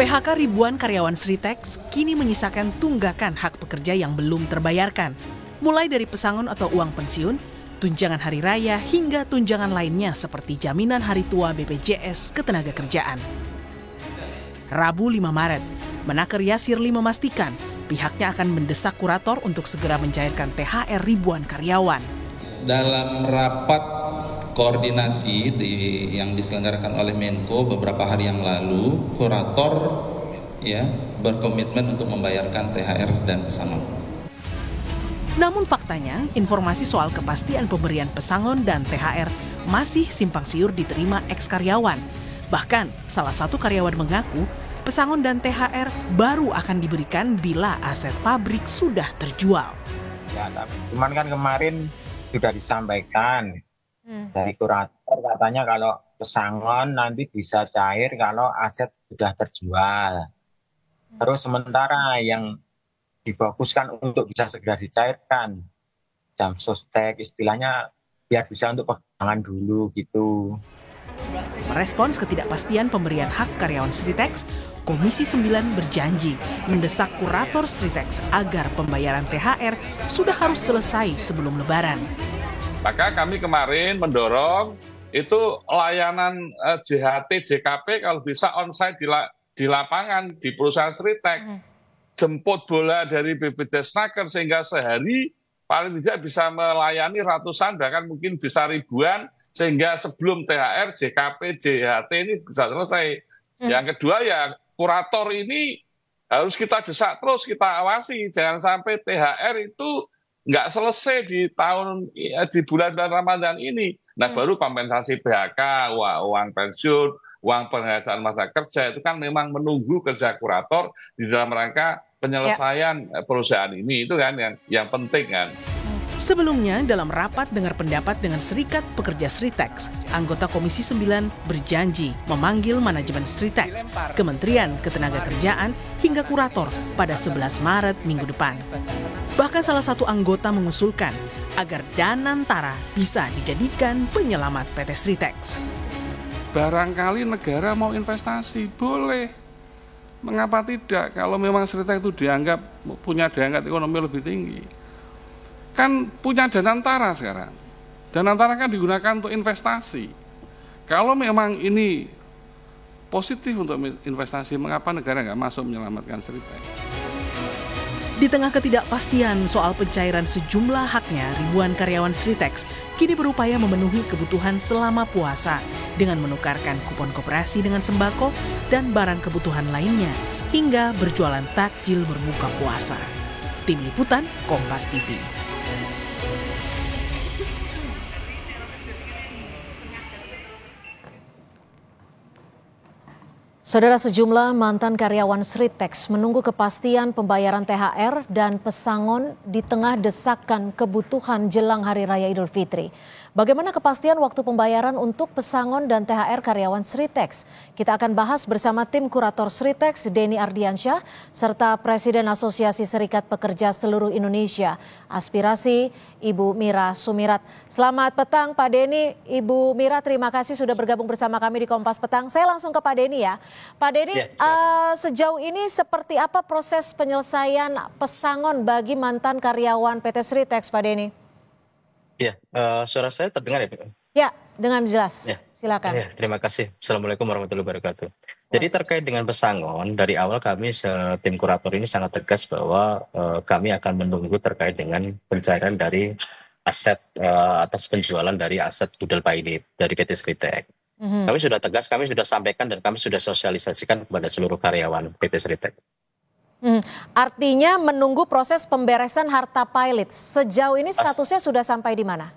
PHK ribuan karyawan Sritex kini menyisakan tunggakan hak pekerja yang belum terbayarkan. Mulai dari pesangon atau uang pensiun, tunjangan hari raya hingga tunjangan lainnya seperti jaminan hari tua BPJS Ketenagakerjaan. Rabu 5 Maret, Menaker Yasirli memastikan pihaknya akan mendesak kurator untuk segera mencairkan THR ribuan karyawan. Dalam rapat koordinasi yang diselenggarakan oleh Menko beberapa hari yang lalu, kurator berkomitmen untuk membayarkan THR dan pesangon. Namun faktanya, informasi soal kepastian pemberian pesangon dan THR masih simpang siur diterima eks-karyawan. Bahkan, salah satu karyawan mengaku pesangon dan THR baru akan diberikan bila aset pabrik sudah terjual. Ya, cuman kan kemarin sudah disampaikan dari kurator, katanya kalau pesangon nanti bisa cair kalau aset sudah terjual. Terus sementara yang difokuskan untuk bisa segera dicairkan jam sostek, istilahnya biar bisa untuk pegangan dulu gitu. Merespons ketidakpastian pemberian hak karyawan Sritex, Komisi 9 berjanji mendesak kurator Sritex agar pembayaran THR sudah harus selesai sebelum Lebaran. Maka kami kemarin mendorong itu layanan JHT, JKP kalau bisa onsite di lapangan di perusahaan Sritex. Jemput bola dari BPJS Naker sehingga sehari paling tidak bisa melayani ratusan bahkan mungkin bisa ribuan sehingga sebelum THR, JKP, JHT ini bisa selesai. Yang kedua ya kurator ini harus kita desak terus, kita awasi jangan sampai THR itu nggak selesai di bulan Ramadan ini. Nah baru kompensasi PHK, uang pensiun, uang penghasilan masa kerja itu kan memang menunggu kerja kurator di dalam rangka penyelesaian perusahaan ini, itu kan yang penting kan. Sebelumnya, dalam rapat dengar pendapat dengan Serikat Pekerja Sritex, anggota Komisi 9 berjanji memanggil manajemen Sritex, Kementerian Ketenagakerjaan, hingga kurator pada 11 Maret minggu depan. Bahkan salah satu anggota mengusulkan agar Danantara bisa dijadikan penyelamat PT Sritex. Barangkali negara mau investasi, boleh. Mengapa tidak kalau memang Sritex itu dianggap punya daya ekonomi lebih tinggi? Kan punya Danantara sekarang. Danantara kan digunakan untuk investasi. Kalau memang ini positif untuk investasi, mengapa negara nggak masuk menyelamatkan Sritex? Di tengah ketidakpastian soal pencairan sejumlah haknya, ribuan karyawan Sritex kini berupaya memenuhi kebutuhan selama puasa dengan menukarkan kupon koperasi dengan sembako dan barang kebutuhan lainnya hingga berjualan takjil berbuka puasa. Tim Liputan Kompas TV. Saudara, sejumlah mantan karyawan Sritex menunggu kepastian pembayaran THR dan pesangon di tengah desakan kebutuhan jelang Hari Raya Idul Fitri. Bagaimana kepastian waktu pembayaran untuk pesangon dan THR karyawan Sritex? Kita akan bahas bersama tim kurator Sritex, Denny Ardiansyah, serta Presiden Asosiasi Serikat Pekerja Seluruh Indonesia, Aspirasi, Ibu Mira Sumirat. Selamat petang Pak Denny, Ibu Mira, terima kasih sudah bergabung bersama kami di Kompas Petang. Saya langsung ke Pak Denny ya. Pak Denny, sejauh ini seperti apa proses penyelesaian pesangon bagi mantan karyawan PT Sritex, Pak Denny? Ya, suara saya terdengar ya, Pak? Ya, dengan jelas. Ya. Silakan. Ya, terima kasih. Assalamualaikum warahmatullahi wabarakatuh. Jadi terkait dengan pesangon, dari awal kami tim kurator ini sangat tegas bahwa kami akan menunggu terkait dengan pencairan dari aset atas penjualan dari aset Budal Pilot dari PT Sritex. Kami sudah tegas, kami sudah sampaikan dan kami sudah sosialisasikan kepada seluruh karyawan PT Sritex. Artinya menunggu proses pemberesan harta pilot. Sejauh ini statusnya sudah sampai di mana?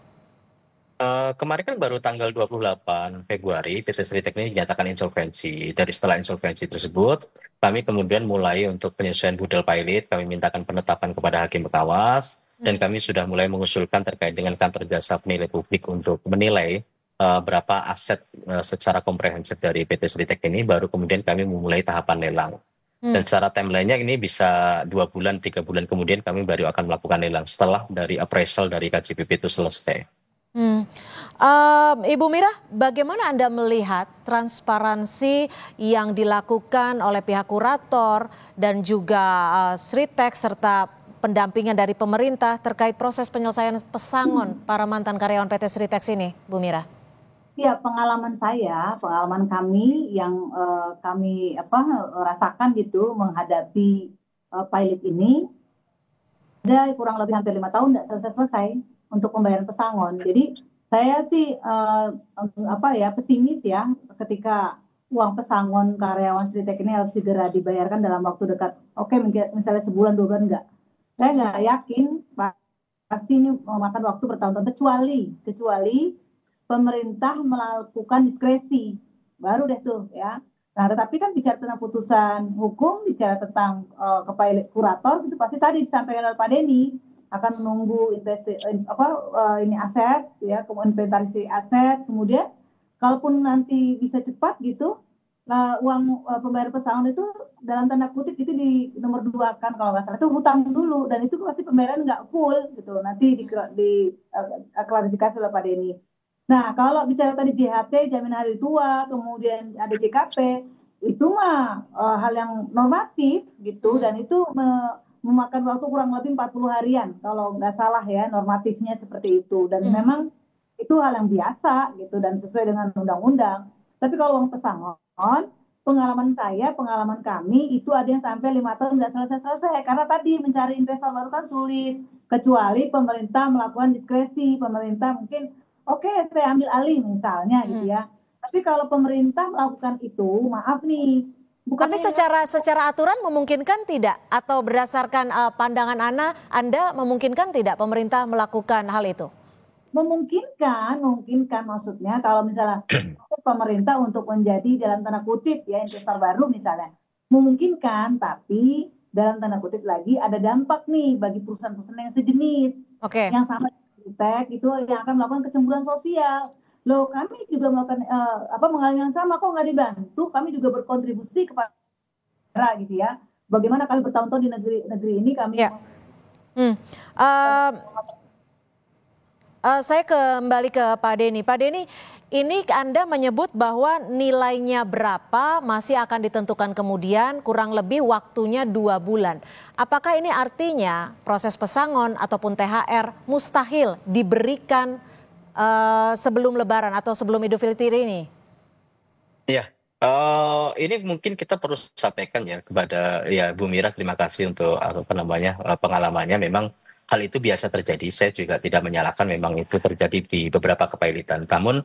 Kemarin kan baru tanggal 28 Februari PT Sritex ini dinyatakan insolvensi. Dari setelah insolvensi tersebut, kami kemudian mulai untuk penyesuaian Budal Pilot, kami mintakan penetapan kepada Hakim Pengawas, dan kami sudah mulai mengusulkan terkait dengan Kantor Jasa Penilai Publik untuk menilai berapa aset secara komprehensif dari PT Sritex ini, baru kemudian kami memulai tahapan lelang. Dan secara timeline-nya ini bisa 2 bulan, 3 bulan kemudian kami baru akan melakukan lelang setelah dari appraisal dari KJPP itu selesai. Ibu Mira, bagaimana Anda melihat transparansi yang dilakukan oleh pihak kurator dan juga Sritek serta pendampingan dari pemerintah terkait proses penyelesaian pesangon para mantan karyawan PT Sritek ini, Bu Mira? Ya, pengalaman pengalaman kami yang kami rasakan gitu menghadapi pilot ini, ada kurang lebih hampir 5 tahun tidak selesai untuk pembayaran pesangon. Jadi saya sih pesimis ya ketika uang pesangon karyawan Sritek ini harus segera dibayarkan dalam waktu dekat. Oke, misalnya sebulan 2 bulan enggak. Saya nggak yakin pasti ini memakan waktu bertahun-tahun kecuali pemerintah melakukan diskresi, baru deh tuh ya. Nah, tetapi kan bicara tentang putusan hukum, bicara tentang kurator, itu pasti tadi disampaikan oleh Pak Denny akan menunggu ini aset, ya, inventarisasi aset, kemudian kalaupun nanti bisa cepat gitu, uang pembayaran pesangon itu dalam tanda kutip itu di nomor 2 kan kalau nggak salah itu hutang dulu dan itu pasti pembayaran nggak full gitu, nanti klarifikasi oleh Pak Denny. Nah, kalau bicara tadi JHT, jaminan hari tua, kemudian ada JKP, itu mah hal yang normatif gitu, dan itu memakan waktu kurang lebih 40 harian, kalau nggak salah ya, normatifnya seperti itu. Dan memang itu hal yang biasa gitu, dan sesuai dengan undang-undang. Tapi kalau uang pesangon, pengalaman kami, itu ada yang sampai 5 tahun nggak selesai-selesai, karena tadi mencari investor baru kan sulit, kecuali pemerintah melakukan diskresi, pemerintah mungkin oke, saya ambil alih misalnya gitu ya. Tapi kalau pemerintah melakukan itu, maaf nih. Tapi secara aturan memungkinkan tidak? Atau berdasarkan pandangan Anda memungkinkan tidak pemerintah melakukan hal itu? Memungkinkan maksudnya kalau misalnya pemerintah untuk menjadi dalam tanda kutip ya investor baru misalnya. Memungkinkan, tapi dalam tanda kutip lagi ada dampak nih bagi perusahaan-perusahaan yang sejenis. Yang sama itu yang akan melakukan kecemburuan sosial. Loh, kami juga melakukan mengalami yang sama, kok nggak dibantu? Kami juga berkontribusi kepada gitu ya. Bagaimana kami bertahun-tahun di negeri ini kami. Saya kembali ke Pak Denny. Pak Denny, ini Anda menyebut bahwa nilainya berapa masih akan ditentukan kemudian, kurang lebih waktunya 2 bulan. Apakah ini artinya proses pesangon ataupun THR mustahil diberikan sebelum Lebaran atau sebelum Idul Fitri ini? Ya, ini mungkin kita perlu sampaikan ya kepada Bu Mira, terima kasih untuk pengalamannya. Memang hal itu biasa terjadi. Saya juga tidak menyalahkan, memang itu terjadi di beberapa kepailitan. Namun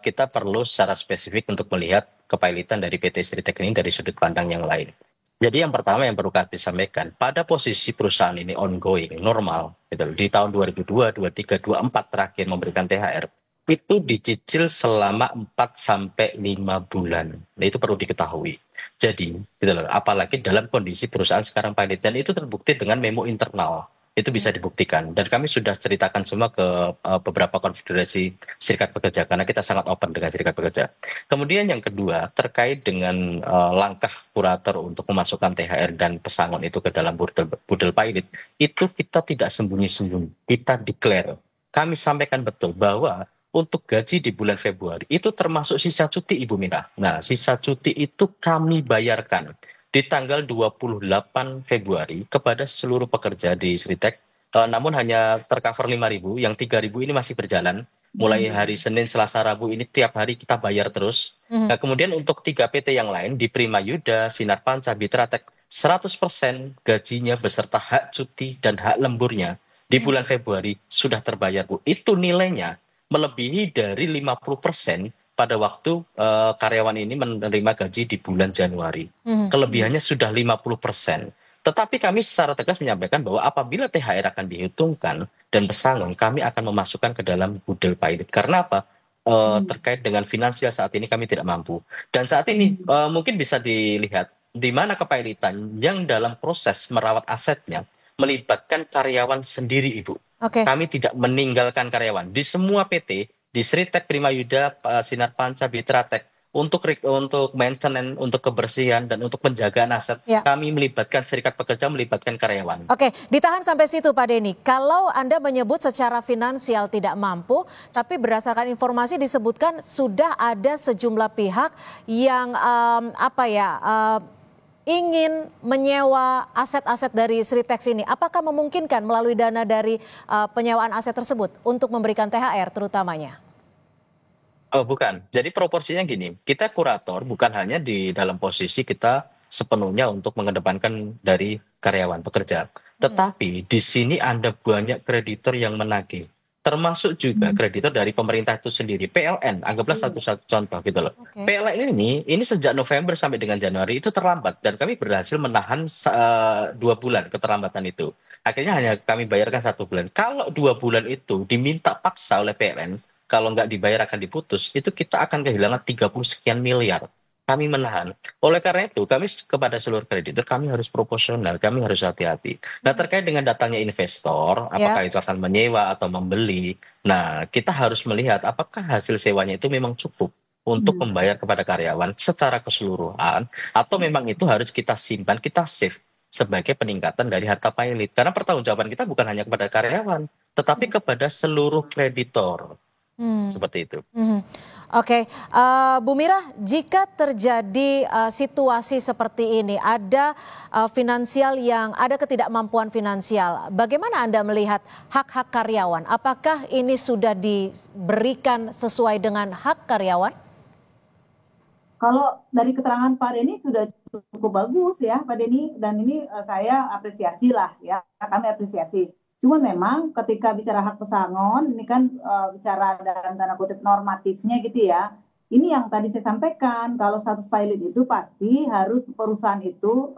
kita perlu secara spesifik untuk melihat kepailitan dari PT Sritek ini dari sudut pandang yang lain. Jadi yang pertama yang perlu kami sampaikan, pada posisi perusahaan ini ongoing, normal, gitu, di tahun 2002, 2023, 2024 terakhir memberikan THR, itu dicicil selama 4-5 bulan. Nah, itu perlu diketahui. Jadi, gitu loh, apalagi dalam kondisi perusahaan sekarang pilot, dan itu terbukti dengan memo internal. Itu bisa dibuktikan, dan kami sudah ceritakan semua ke beberapa konfederasi serikat pekerja karena kita sangat open dengan serikat pekerja. Kemudian yang kedua terkait dengan langkah kurator untuk memasukkan THR dan pesangon itu ke dalam budel pilot, itu kita tidak sembunyi-sembunyi, kita declare. Kami sampaikan betul bahwa untuk gaji di bulan Februari itu termasuk sisa cuti, Ibu Mira. Nah, sisa cuti itu kami bayarkan di tanggal 28 Februari kepada seluruh pekerja di Sritek, namun hanya tercover 5.000, yang 3.000 ini masih berjalan. Mulai hari Senin, Selasa, Rabu ini tiap hari kita bayar terus. Nah, kemudian untuk 3 PT yang lain di Prima Yuda, Sinar Panca, Bitratek, 100% gajinya beserta hak cuti dan hak lemburnya di bulan Februari sudah terbayar, Bu. Itu nilainya melebihi dari 50% pada waktu karyawan ini menerima gaji di bulan Januari. Kelebihannya sudah 50%. Tetapi kami secara tegas menyampaikan bahwa apabila THR akan dihitungkan dan pesangon, kami akan memasukkan ke dalam budel pilot. Karena apa? Terkait dengan finansial saat ini kami tidak mampu. Dan saat ini mungkin bisa dilihat di mana kepailitan yang dalam proses merawat asetnya melibatkan karyawan sendiri, Ibu. Kami tidak meninggalkan karyawan. Di semua PT, di Sritek, Prima Yuda, Sinar Panca, Bitratek, untuk maintenance, untuk kebersihan, dan untuk penjagaan aset, kami melibatkan serikat pekerja, melibatkan karyawan. Oke, ditahan sampai situ Pak Denny. Kalau Anda menyebut secara finansial tidak mampu, tapi berdasarkan informasi disebutkan sudah ada sejumlah pihak yang ingin menyewa aset-aset dari Sritex ini. Apakah memungkinkan melalui dana dari penyewaan aset tersebut untuk memberikan THR terutamanya? Oh, bukan. Jadi proporsinya gini, kita kurator bukan hanya di dalam posisi kita sepenuhnya untuk mengedepankan dari karyawan pekerja. Tetapi di sini ada banyak kreditor yang menagih. Termasuk juga kreditor dari pemerintah itu sendiri. PLN, anggaplah satu contoh gitu loh. PLN ini sejak November sampai dengan Januari itu terlambat. Dan kami berhasil menahan 2 bulan keterlambatan itu. Akhirnya hanya kami bayarkan 1 bulan. Kalau 2 bulan itu diminta paksa oleh PLN, kalau nggak dibayar akan diputus, itu kita akan kehilangan 30 sekian miliar. Kami menahan. Oleh karena itu, kami kepada seluruh kreditor, kami harus proporsional, kami harus hati-hati. Nah, terkait dengan datangnya investor, apakah itu akan menyewa atau membeli, nah kita harus melihat apakah hasil sewanya itu memang cukup untuk membayar kepada karyawan secara keseluruhan, atau memang itu harus kita simpan, kita save sebagai peningkatan dari harta pilot. Karena pertanggungjawaban kita bukan hanya kepada karyawan, tetapi kepada seluruh kreditor. Seperti itu. Oke, Bu Mira, jika terjadi situasi seperti ini, ada finansial yang ada ketidakmampuan finansial, bagaimana Anda melihat hak-hak karyawan? Apakah ini sudah diberikan sesuai dengan hak karyawan? Kalau dari keterangan Pak Denny sudah cukup bagus ya Pak Denny, dan ini saya apresiasi lah ya, kami apresiasi. Cuma memang ketika bicara hak pesangon, ini kan bicara dalam tanda kutip normatifnya gitu ya. Ini yang tadi saya sampaikan, kalau status pilot itu pasti harus perusahaan itu,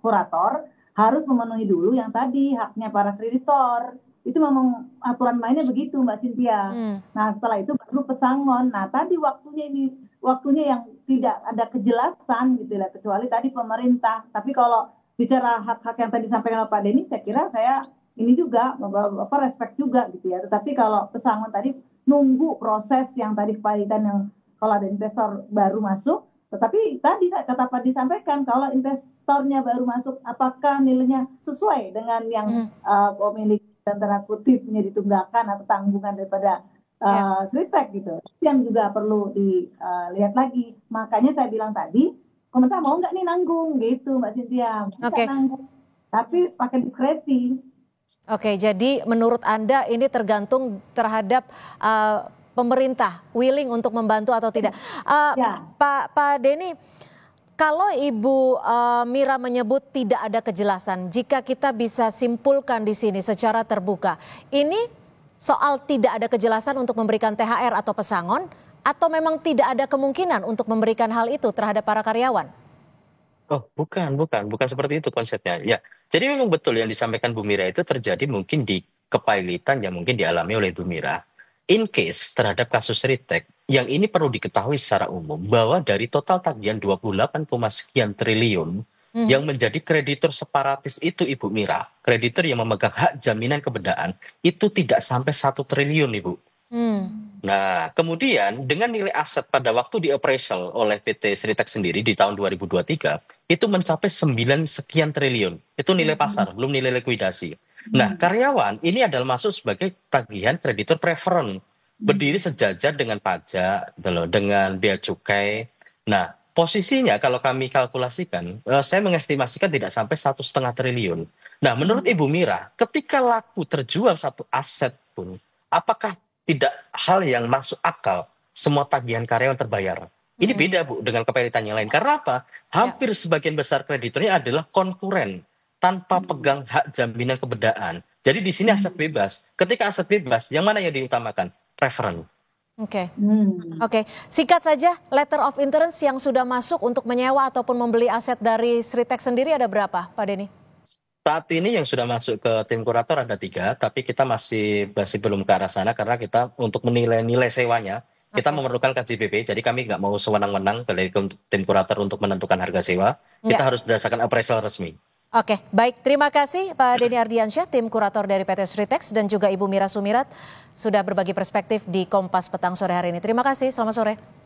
kurator, harus memenuhi dulu yang tadi haknya para kreditor. Itu memang aturan mainnya begitu Mbak Cynthia. Nah setelah itu baru pesangon. Nah tadi waktunya yang tidak ada kejelasan gitu ya, kecuali tadi pemerintah. Tapi kalau bicara hak-hak yang tadi disampaikan oleh Pak Denny, saya kira saya ini juga respect juga gitu ya. Tetapi kalau pesangon tadi nunggu proses yang tadi kepalitan yang kalau ada investor baru masuk. Tetapi tadi kata Pak disampaikan kalau investornya baru masuk, apakah nilainya sesuai dengan yang pemilik dan tanda kutipnya ditunggakan atau tanggungan daripada Sritex gitu. Yang juga perlu dilihat lagi. Makanya saya bilang tadi, komentar mau nggak nih nanggung gitu Mbak Cynthia. Nanggung, tapi pakai diskresi. Oke, jadi menurut Anda ini tergantung terhadap pemerintah willing untuk membantu atau tidak. Pak Denny, kalau Ibu Mira menyebut tidak ada kejelasan, jika kita bisa simpulkan di sini secara terbuka, ini soal tidak ada kejelasan untuk memberikan THR atau pesangon, atau memang tidak ada kemungkinan untuk memberikan hal itu terhadap para karyawan? Oh, bukan seperti itu konsepnya. Ya, jadi memang betul yang disampaikan Bu Mira itu terjadi mungkin di kepailitan yang mungkin dialami oleh Bu Mira. In case terhadap kasus Sritex, yang ini perlu diketahui secara umum bahwa dari total tagihan 28, sekian triliun yang menjadi kreditur separatis itu Ibu Mira, kreditur yang memegang hak jaminan kebenaran itu tidak sampai 1 triliun Ibu. Nah, kemudian dengan nilai aset pada waktu di appraisal oleh PT Sritex sendiri di tahun 2023 itu mencapai 9 sekian triliun. Itu nilai pasar, belum nilai likuidasi. Nah, karyawan ini adalah masuk sebagai tagihan kreditur preferen, berdiri sejajar dengan pajak, dengan bea cukai. Nah, posisinya kalau kami kalkulasikan, saya mengestimasikan tidak sampai 1,5 triliun. Nah, menurut Ibu Mira, ketika laku terjual satu aset pun, apakah tidak hal yang masuk akal semua tagihan karyawan terbayar? Ini beda Bu dengan kepailitan yang lain. Karena apa? Hampir sebagian besar krediturnya adalah konkuren tanpa pegang hak jaminan kebenaran. Jadi di sini aset bebas. Ketika aset bebas, yang mana yang diutamakan? Preferen. Oke. Singkat saja, letter of interest yang sudah masuk untuk menyewa ataupun membeli aset dari Sritex sendiri ada berapa, Pak Denny? Saat ini yang sudah masuk ke tim kurator ada 3, tapi kita masih belum ke arah sana karena kita untuk menilai nilai sewanya, kita memerlukan KJBP, jadi kami nggak mau sewenang-wenang dari tim kurator untuk menentukan harga sewa, kita harus berdasarkan appraisal resmi. Oke, baik. Terima kasih Pak Denny Ardiansyah, tim kurator dari PT Sritex, dan juga Ibu Mira Sumirat sudah berbagi perspektif di Kompas Petang sore hari ini. Terima kasih, selamat sore.